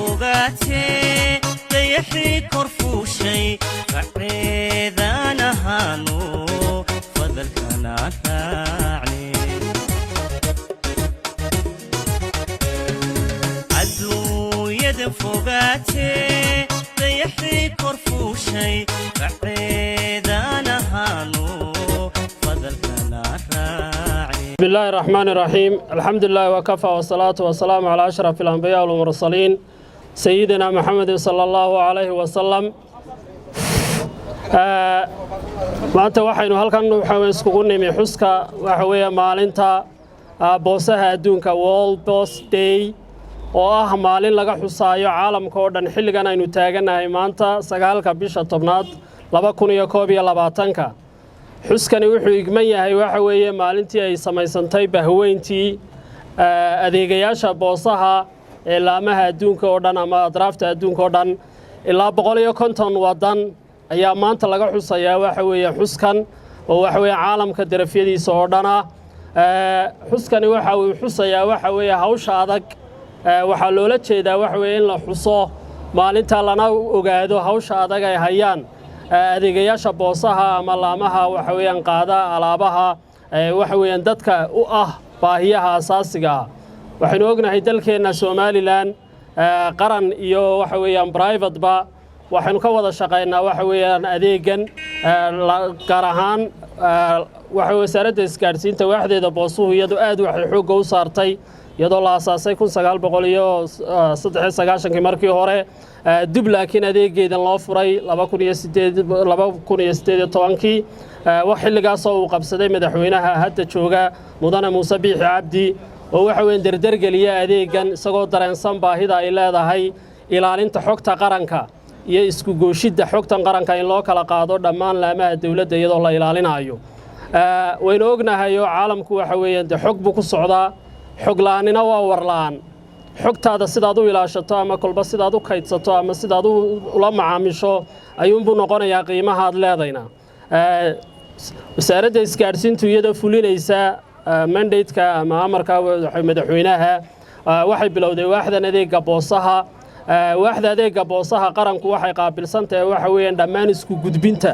فوقاتي ضيحي كرفو شي بعيدا نهانو فضل كان ثاني عدو يد فوقاتي ضيحي كرفو شي بعيدا نهانو فضل كان ثاني. بسم الله الرحمن الرحيم. الحمد لله وكفى والصلاة والسلام على أشرف الأنبياء والمرسلين سيدنا محمد صلى الله عليه وسلم. maanta waxaynu halkan iskugu nimi xuska waxa weeye maalinta boosaha adduunka World Post Day oo ah maalin laga xusaayo caalamka oo dhan xilligan aynu taaganahay maanta 9 bisha 10aad 2021 xuskani wuxuu igman yahay waxa weeye maalintii ay samaysantay bahweyntii adeegayaasha boosaha ee laamaha adduunka oo dhan ama adraafta adduunka oo dhan ilaa 150 wadan ayaa maanta laga xusayaa waxa weeye xuskan oo waxa weeye caalamka darafyadiisa oo dhan xuskani waxa uu xusayaa waxa weeye hawsha adag waxa loola jeedaa waxa weeye in la xuso maalinta lana ogaado hawsha adag ay hayaan adeegayaasha boosaha ama laamaha waxa weeyaan qaada alaabaha waxa weeyaan dadka u ah baahiyaha asaasiga waxaynu ognahay dalkeena Soomaaliland qaran iyo waxa weeyaan private ba waxaynu ka wada shaqeynaa waxa weeyaan adeegan gaar ahaan waxa wasaaradda isgaarsiinta waaxdeeda boosuhu iyadoo aad waxay xoog u saartay iyadoo la aasaasay 1993 markii hore dib laakiin adeegeedan loo furay 2018 wax xilligaas oo uu qabsaday madaxweynaha hadda jooga mudane Muuse Biixi Cabdi oo waxa weyn dardargeliya adeegan isagoo dareensan baahida ay leedahay ilaalinta xogta qaranka iyo isku gooshida xogtan qaranka in loo kala qaado dhammaan laamaha dawladda iyadoo la ilaalinayo waynu ognahay caalamku waxa weeyaan xog buu ku socdaa xog la'aanina waa warlaan xogtaada sidaad u ilaashato ama kolba sidaad u kaydsato ama sidaad ula macaamisho ayuun buu noqonayaa qiimaha aad leedayna wasaaradda isgaarsiintu iyadoo fulinaysa mandate-ka ama amarka madaxweynaha waxay bilowday waaxdan adeega boosaha waaxda adeega boosaha qaranku waxay qaabilsan tahay waxa weeyaan dhammaan isku gudbinta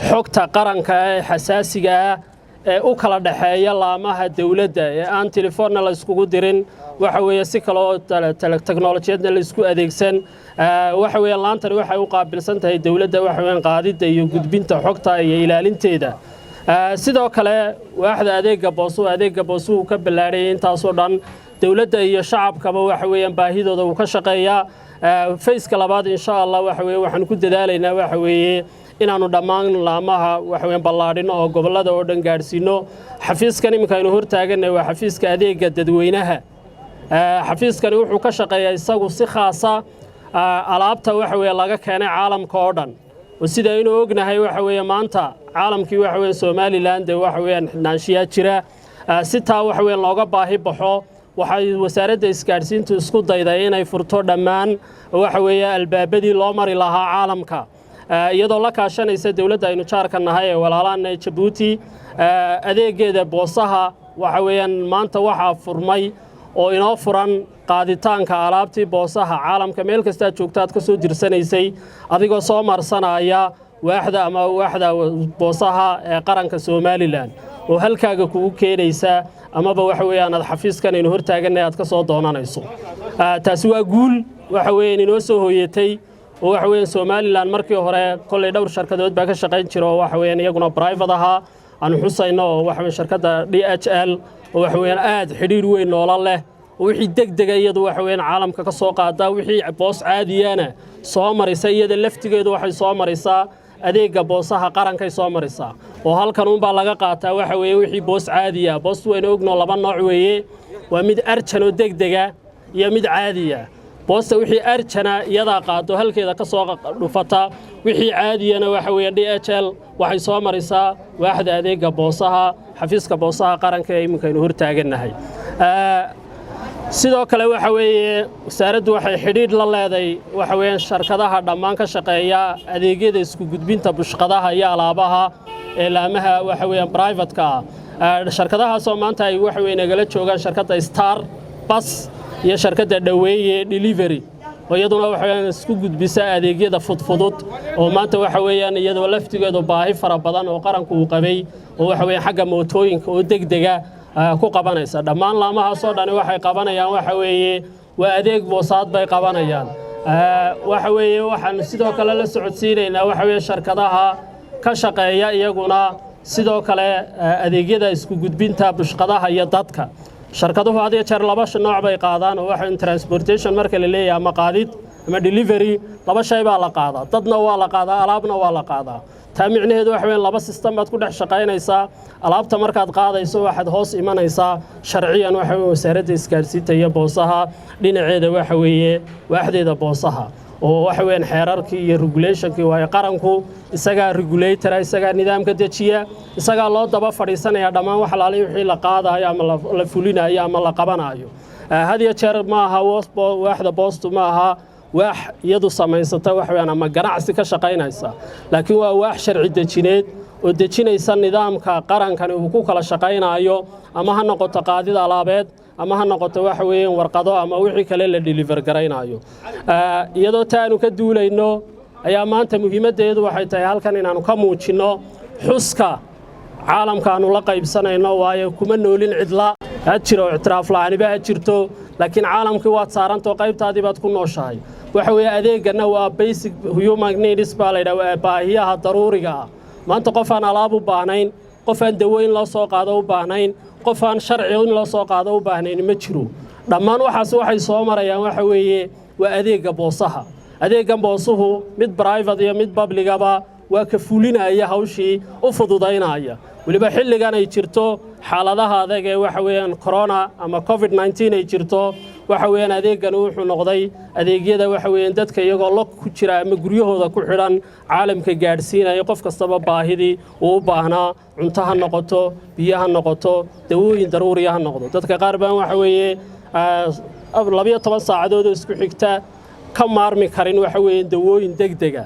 xogta qaranka ee xasaasiga ah ee u kala dhaxeeya laamaha dawladda ee aan telefoonna la iskugu dirin waxa weeye si kale oo teknolojiyadna la isku adeegsan waxa weeye laantani waxay u qaabilsan tahay dawladda waxa weeyaan qaadida iyo gudbinta xogta iyo ilaalinteeda sidoo kale waaxda adeega boosuhu ka ballaaray intaas oo dhan dawladda iyo shacabkaba waxa weeyaan baahidooda uu ka shaqeeyaa fayska labaad insha Allah waxa weeye waxaan ku dadaalaynaa waxa weeye inaanu dhammaan laamaha waxa weeyaan ballaadhino oo gobolada oo dhan gaarsiino xafiiskan imika aynu hortaaganay waa xafiiska adeega dadweynaha xafiiskani wuxuu ka shaqeeyaa isagu si khaas ah alaabta waxa weeye laga keenay caalamka oo dhan sida inuu ognahay waxa weeye maanta caalamkii waxa weeye Soomaaliland waxa weeyaan xidhnaanshiya jira si taa waxa weeye looga baahi baxo waxay wasaaradda isgaarsiintu isku dayday inay furto dhammaan waxa weeye albaabadii loo mari lahaa caalamka iyadoo la kaashanaysa dawladda aynu jaarka nahay ee walaalana Djibouti adeegeeda boosaha waxa weeyaan maanta waxa furmay oo inoo furan qaaditaanka alaabtii boosaha caalamka meel kasta joogtaad ka soo dirsanaysay adigoo soo marsanaya waaxda boosaha ee qaranka Soomaaliland oo halkaaga kugu keenaysa amaba waxa weeyaan aad xafiiskan inuu hortaaganay aad ka soo doonanayso taasi waa guul waxa weeyaan inoo soo hooyatay oo waxa weeyaan Soomaaliland markii hore kulay dhowr shirkadood baa ka shaqeyn jiro waxa weeyaan iyaguna private aha aan xusayno waxa weeyaan shirkadda DHL oo waxa weeyaan aad xiriir weyn noola leh wixii degdeg iyadu waxa weeyaan caalamka ka soo qaada wixii boos caadiyana soo maraysa iyada laftigeedu waxay soo maraysaa adeega boosaha qarankay soo maraysaa oo halkan un baa laga qaataa waxa weeye wixii boos caadiya boos weyn ogno laba nooc weeye waa mid arjan oo degdega iyo mid caadiya boosta wixii arjana iyada qaado halkeeda ka soo dhufata wixii caadiyana waxa weeye DHL waxay soo maraysaa waaxda adeega boosaha xafiiska boosaha qaranka ee iminka aynu hortaaganahay sidoo kale waxa weeye wasaaraddu waxay xidhiidh la leedahay waxa weeyaan shirkadaha dhammaan ka shaqeeya adeegyada isku gudbinta bushqadaha iyo alaabaha ee laamaha waxa weeyaan private-ka shirkadahaas oo maanta ay waxa weeyaan nagala joogaan shirkadda Star Bus iyo shirkadda Dhaweeye Delivery iyaduna waxa weeyaan isku gudbisa adeegyada fudfudud oo maanta waxa weeyaan iyadoo laftigeedu baahi fara badan oo qaranku uu qabay oo waxa weeyaan xagga mootooyinka oo degdega ku qabanaysa dhammaan laamahaas oo dhan waxay qabanayaan waxa weeye waa adeeg boosaad bay qabanayaan waxa weeye waxaan sidoo kale la socodsiinaynaa waxa weeye shirkadaha ka shaqeeya iyaguna sidoo kale adeegyada isku gudbinta bushqadaha iyo dadka shirkaduhu had iyo jeer laba nooc bay qaadaan oo waxa transportation marka la leeyahay ama qaadid ama delivery laba shay baa la qaadaa dadna waa la qaadaa alaabna waa la qaadaa taa micnaheedu waxa weeye laba system baad ku dhex shaqaynaysaa alaabta markaad qaadayso waxaad hoos imanaysaa sharciyan waxa weeye wasaaradda isgaarsiinta iyo boosaha dhinaceeda waxa weeye waaxdeeda boosaha oo waxa weeyaan xeerarkii iyo regulationkii waa qaranku isaga regulator isaga nidaamka dejiya isaga loo daba fadhiisanaya dhammaan wax laali wixii la qaadayo ama la fulinayo ama la qabanayo had iyo jeer ma aha waaxda boostu ma aha waax iyadu samaysata wax weeyaan ama ganacsi ka shaqaynaysa laakiin waa waax sharci dejineed oo dejinaysa nidaamka qarankan uu ku kala shaqaynayo ama ha noqoto qaadida alaabeed ama ha noqoto waxa weeyaan warqado ama wixii kale la deliver garaynayo iyadoo taanu ka duulayno ayaa maanta muhiimadeedu waxay tahay halkan inaanu ka muujino xuska caalamkaanu la qaybsanayno waayo kuma noolin cidla ha jiro ictiraaf la'aaniba ha jirto laakiin caalamkii waad saarantoo qaybtaadii baad ku nooshahay waxa weeye adeegana waa basic human needs baa la yidhaha baahiyaha daruuriga ah maanta qof aan alaab u baahnayn qof aan daweyn loo soo qaado u baahnayn qof aan sharci in loo soo qaado u baahnayn ma jiro dhammaan waxaas waxay soo marayaan waxa weeye waa adeegga boosaha adeeggan boosuhu mid private iyo mid publicaba waa ka fulinaya hawshii u fududaynaya waliba xilligan ay jirto xaaladaha adag ee waxa weeyaan corona ama covid-19 ay jirto waxa weeyaan adeeggan wuxuu noqday adeegyada waxa weeyaan dadka iyagoo la ku jira ama guryahooda ku xidhan caalamka gaarsiinaya qof kastaba baahidii uu u baahnaa cunto ha noqoto biyo ha noqoto dawooyin daruuri ha noqdo dadka qaar baan waxa weeye 12 saacadood oo isku xigta ka maarmi karin waxa weeyaan dawooyin degdega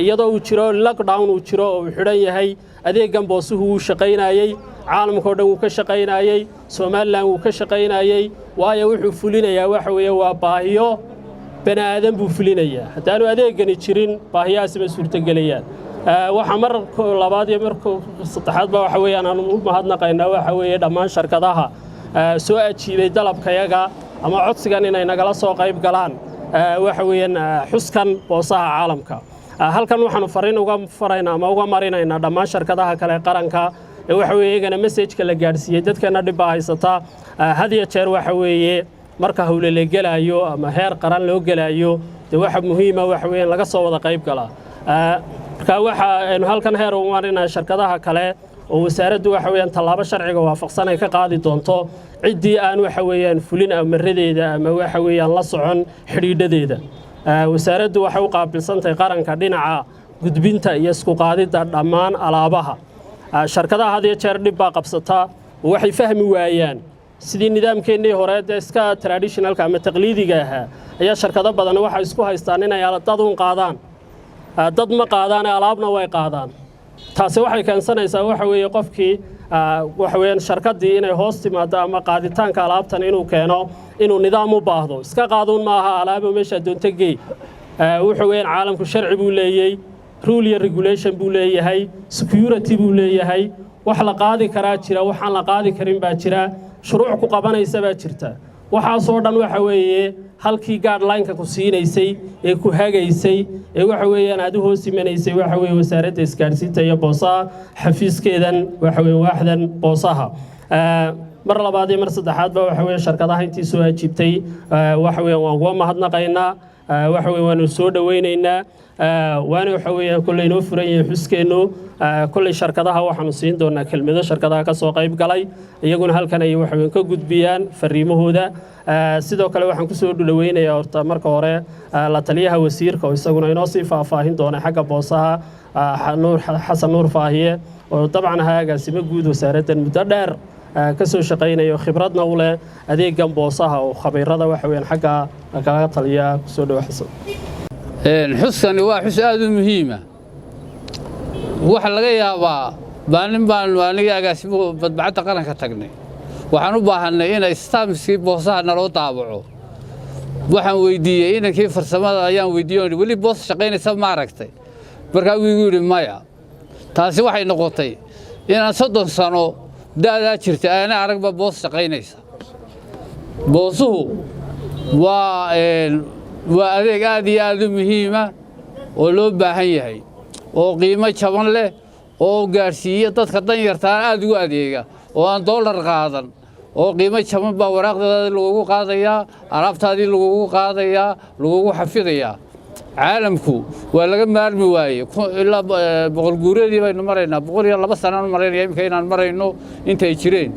iyadoo uu jiro lockdown uu jiro oo xidhan yahay adeeggan boosuhu uu shaqaynayay caalamka oo dhan uu ka shaqaynayay Soomaaliland uu ka shaqaynayay waayo wuxuu fulinayaa waxa weeye waa baahiyo bani aadan buu fulinayaa hadaanu adeegani jirin baahiyaasi ma suurtagelayaan waxa mar labaad iyo mar saddexaad ba waxa weeyaan aanu u mahadnaqaynaa waxa weeye dhammaan shirkadaha soo ajiibay dalabkayaga ama codsigan inay nagala soo qayb galaan waxa weeyaan xuskan boosaha caalamka halkan waxaanu fariin uga faraynaa ama uga marinaynaa dhammaan shirkadaha kale qaranka waxa weeye iyagana message la gaarsiiyay dadkana dhib haysata had iyo jeer waxa weeye marka hawle la gelayo ama heer qaran loo gelayo waxa muhiim ah waxa weeye laga soo wada qayb galaa marka waxa aynu halkan heer uga marinaa shirkadaha kale oo wasaaraddu waxa weeyaan tallaabo sharciga waafaqsan ay ka qaadi doonto cidii aan waxa weeyaan fulin amaradeeda ama waxa weeyaan la socon xidhiidhadeeda wasaaraddu waxay u qaabilsantahay qaranka dhinaca gudbinta iyo isku qaadida dhammaan alaabaha shirkadaha had iyo jeer dhib baa qabsata oo waxay fahmi waayaan sidii nidaamkeennii hore ee iska traditionalka ama taqliidiga ahaa ayaa shirkado badan waxay isku haystaan inay dad un qaadaan dad ma qaadaan alaabna way qaadaan taasi waxay keensanaysaa waxa weeye qofkii waxa weeyaan shirkadii inay hoos timaado ama qaaditaanka alaabtan inuu keeno inuu nidaam u baahdo iska qaaduun ma aha alaabo meesha doonta geey wuxuu weeyaan caalamku sharci buu leeyahay rule iyo regulation buu leeyahay security buu leeyahay wax la qaadi karaa jira waxaan la qaadi karin baa jira shuruuc ku qabanaysa baa jirta waxaas oo dhan waxa weeye halkii guideline-ka ku siinaysay ee ku hagaysay ee waxa weeyaan aad u hoos imanaysay waxa weeye wasaaradda isgaarsiinta iyo boosaha xafiiskeedan waxa weeye waaxdan boosaha mar labaad iyo mar saddexaad ba waxa weeye shirkadaha intii soo ajiibtay waxa weeye waan uga mahadnaqaynaa waxa weeye waanu soo dhawaynaynaa waana waxa weeye kullay noo furan yahay xuskeenu kullay shirkadaha waxaanu siin doonaa kelmado shirkadaha ka soo qayb galay iyaguna halkan ay waxa weeye ka gudbiyaan fariimahooda sidoo kale waxaan ku soo dhawaynayaa horta marka hore la taliyaha wasiirka oo isaguna inoo sii faahfaahin doona xagga boosaha nuur xasan nuur faahiye oo dabcan agaasimo guud wasaaraddan muddo dheer ka soo shaqaynayo khibradna u leh adeeggan boosaha oo khabiirada waxa weeyaan xagga kaga taliya ku soo dhaw xasan xuskan waa xus aad u muhiim ah waxa laga yaabaa baanin baan aniga agaasimo badbacada qaranka tagnay waxaan u baahanay in stamskii boosaha naloo daabaco waxaan weydiiyey inankii farsamada ayaan weydiiyey weli boos shaqaynaysa ma aragtay markaa wuu igu yidhi maya taasi waxay noqotay inaan 30 sano da'daa jirta aana aragba boos shaqaynaysa boosuhu waa adeeg aad iyo aad u muhiima oo loo baahan yahay oo qiimo jaban leh oo gaarsiiya dadka danyartaan aad ugu adeega oo aan dollar qaadan oo qiimo jaban baa waraaqdaada lagugu qaadayaa alaabtaadii lagugu qaadayaa lagugu xafidayaa caalamku waa laga maarmi waaye ilaa boqol guureedii baynu maraynaa 102 sano maraynaa imika inaan marayno intay jireen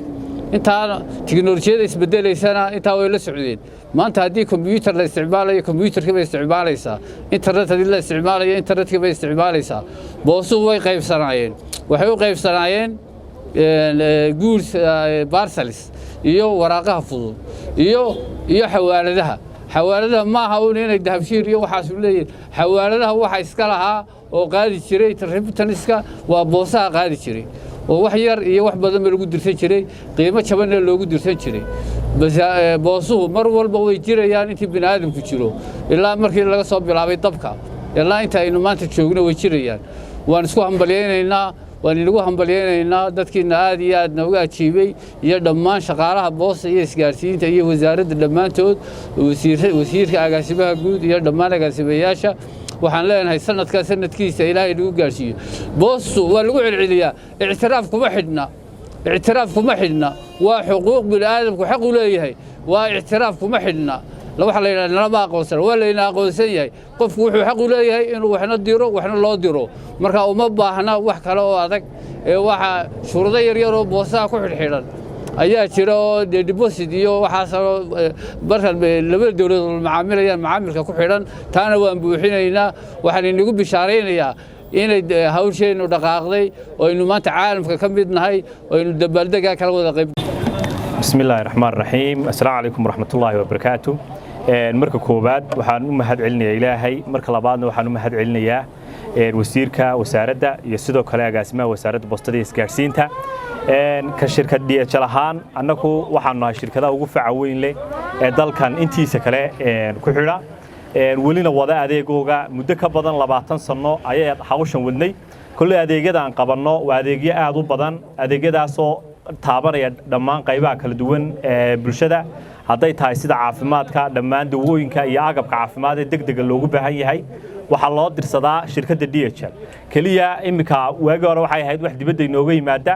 intaan tiknoolajiyada isbedelaysana intaa way la socdeen maanta haddii kombiyuutar la isticmaalayo kombiyuutarka bay isticmaalaysaa internet haddii la isticmaalayo internetka bay isticmaalaysaa boosuhu way qaybsanaayeen waxay u qaybsanaayeen goods parcels iyo waraaqaha fudud iyo xawaaladaha ma aha uun inay dahabshiir iyo waxaas u leeyihiin xawaaladaha waxa iska lahaa oo qaadi jiray remittanceska waa boosaha qaadi jiray oo wax yar iyo wax badan lagu dirsan jiray qiimo jaban loogu dirsan jiray boosuhu mar walba way jirayaan intii bini'aadamku jiro ilaa markii laga soo bilaabay dabka ilaa inta aynu maanta joogno way jirayaan waan isku hambalyeeynaa waan inagu hambalyeeynaa dadkiina aad iyo aad nooga ajiibay iyo dhammaan shaqaalaha boosta iyo isgaarsiinta iyo wasaaradda dhammaantood wasiirka agaasimaha guud iyo dhammaan agaasimayaasha waxaan leenahay sanadkiisa ilaahay nagu gaarsiiyo boostu waa lagu celceliyaa ictiraaf kuma xidhna waa xuquuq bini'aadamku xaq u leeyahay waa ictiraaf kuma xidhna waxa la yiraahdaa lama aqoonsan waa layna aqoonsan yahay qofku wuxuu xaq u leeyahay inuu waxna diro waxna loo diro marka uma baahna wax kale oo adag waxa shuruudo yar oo boosaha ku xidhan ayaa jira oo deposit iyo waxaas barkan laba dawladood macaamilayaan macaamilka ku xidhan taana waan buuxinaynaa waxaan inagu bishaaraynayaa inay hawsheenu dhaqaaqday oo aynu maanta caalamka ka mid nahay oo aynu dabaaldega kala wada qayb bismillaahi raxmaani raxiim assalaamu calaykum waraxmatullaahi wabarakaatu marka koowaad waxaan u mahad celinayaa ilaahay marka labaadna waxaan u mahad celinayaa wasiirka wasaaradda iyo sidoo kale agaasimaha wasaaradda boostada iyo isgaarsiinta ka shirkad DHL ahaan annagu waxaanu nahay shirkadaha ugu faca weyn leh ee dalkan intiisa kale ku xidha welina wada adeegooga muddo ka badan 20 sano ayay hawshan wadnay kulli adeegyada aan qabanno waa adeegyo aad u badan adeegyadaasoo taabanaya dhammaan qaybaha kala duwan ee bulshada hadday tahay sida caafimaadka dhammaan dawooyinka iyo agabka caafimaad ee degdega loogu baahan yahay waxa loo dirsadaa shirkadda DHL kaliya imika waagi hore waxay ahayd wax dibadda inooga yimaada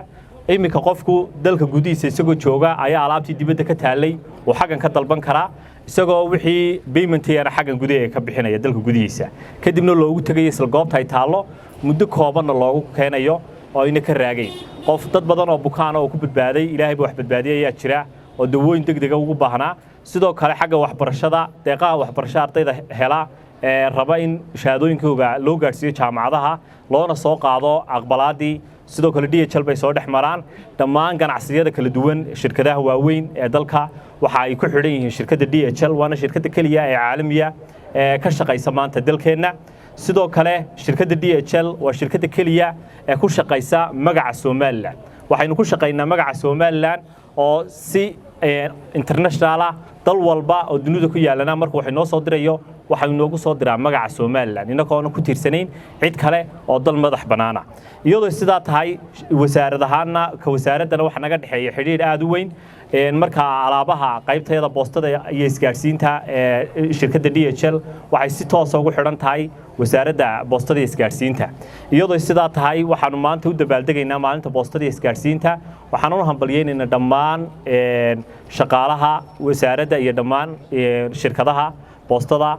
imika qofku dalka gudihiisa isagoo jooga ayaa alaabtii dibadda ka taalay oo xagan ka dalban karaa isagoo wixii payment-yana xagan gudaha ka bixinaya dalka gudihiisa kadibna loogu tagay isla goobta ay taalo muddo koobanna loogu keenayo oo ina ka raageen qof dad badan oo bukaan oo ku badbaaday ilaahay baa wax badbaadiyay ayaa jira oo dawooyin degdeg ugu baahnaa sidoo kale xagga waxbarashada deeqaha waxbarashada ardayda hela raba in shahaadooyinkooda loo gaarsiiyo jaamacadaha loona soo qaado aqbalaadii sidoo kale DHL bay soo dhex maraan dhammaan ganacsiyada kala duwan shirkadaha waaweyn ee dalka waxa ay ku xidhan yihiin shirkadda DHL waana shirkadda kaliya ee caalamiga ee ka shaqeysa maanta dalkeena sidoo kale shirkadda DHL waa shirkadda kaliya ee ku shaqeysa magaca Soomaaliland waxaynu ku shaqeynaa magaca Soomaaliland oo si international dal walba oo dunida ku yaalana marka waxay noo soo dirayo waxa uu noogu soo diraa magaca Soomaaliland inagoo ku tiirsanayn cid kale oo dal madax banaana iyadoo sidaa tahay wasaaradahaana ka wasaaradana waxa naga dhaxeeya xiriir aad u weyn marka alaabaha qaybteeda boostada iyo isgaarsiinta shirkadda DHL waxay si toos ah ugu xidhan tahay wasaaradda boostada iyo isgaarsiinta iyadoo sidaa tahay waxaanu maanta u dabaaldegaynaa maalinta boostada iyo isgaarsiinta waxaan u hambalyeynaa dhammaan shaqaalaha wasaaradda iyo dhammaan shirkadaha boostada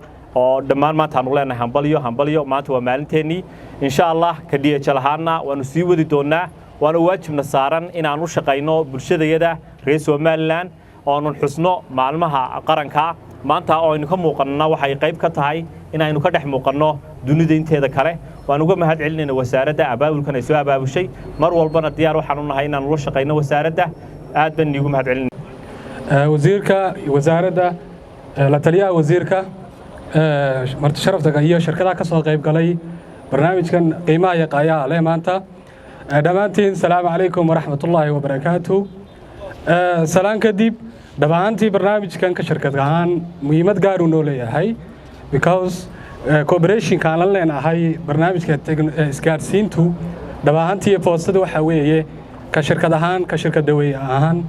oo dhammaan maanta aanu leenahay hambalyo maanta waa maalinteennii insha Allah ka DHL ahaana waanu sii wadi doonaa waana waajibna saaran inaan u shaqayno bulshadayada reer Soomaaliland oo aanu xusno maalmaha qaranka maanta oo aynu ka muuqanno waxay qayb ka tahay inaynu ka dhex muuqanno dunida inteeda kale waan uga mahad celinaynaa wasaaradda abaabulkan ay soo abaabushay mar walbana diyaar waxaan u nahay inaan ula shaqayno wasaaradda aad baan ugu mahad celinaynaa wasiirka wasaaradda la taliyaha wasiirka marti sharafta iyo shirkadaha ka soo qayb galay barnaamijkan qiimaha iyo qaayaha leh maanta dhammaantiin salaamu calaykum waraxmatullaahi wabarakaatuh salaan kadib dhabaantii barnaamijkan ka shirkad ahaan muhiimad gaar u noo leeyahay because cooperationka aan la leenahay barnaamijka isgaarsiintu dhabaantii boostada waxa weeye ka shirkad ahaan ka shirkad daweey ahaan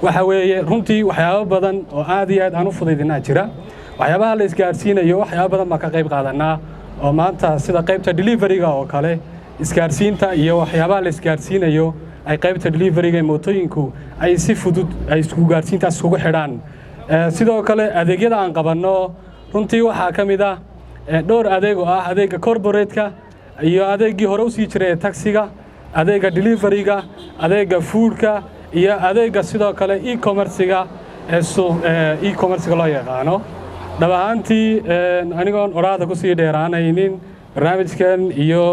waxa weeye runtii waxyaabo badan oo aad iyo aad aan u fudaydinaa jira waxyaabaha la isgaarsiinayo waxyaabo badan baan ka qayb qaadanaa oo maanta sida qaybta deliveryga oo kale isgaarsiinta iyo waxyaabaha la isgaarsiinayo ay qaybta deliveryga mootooyinku ay si fudud ay isku gaarsiintaas ugu xidhaan sidoo kale adeegyada aan qabanno runtii waxaa ka mid ah dhowr adeeg oo ah adeega corporate-ka iyo adeegii hore u sii jiray taxiga adeega deliveryga adeega foodka iyo adeega sidoo kale e-commerce-ga e-commerce-ga loo yaqaano dhabaantii anigoon oraada ku sii dheeraanaynin barnaamijkan iyo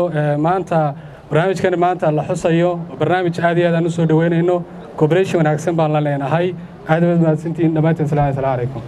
barnaamijkan maanta la xusayo barnaamij aad iyo aad aan u soo dhaweynayno cooperation wanaagsan baan la leenahay aad mahadsantiin dhammaantiin salaamu calaykum